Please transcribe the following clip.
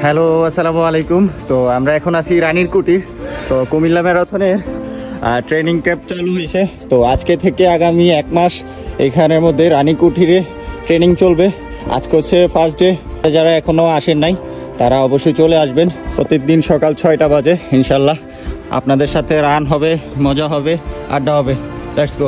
Hello, আসসালামু আলাইকুম। তো আমরা এখন আছি রানীর কুটির। তো কুমিল্লা ম্যারাথনের ট্রেনিং ক্যাম্প চালু হয়েছে। তো আজকে থেকে আগামী 1 মাস এখানের মধ্যে রানী কুটিরে ট্রেনিং চলবে। আজকে হচ্ছে ফার্স্ট ডে। যারা এখনও আসেন নাই তারা অবশ্যই চলে আসবেন। প্রত্যেকদিন সকাল 6টা বাজে ইনশাল্লাহ আপনাদের সাথে রান হবে, মজা হবে, আড্ডা হবে। Let's go.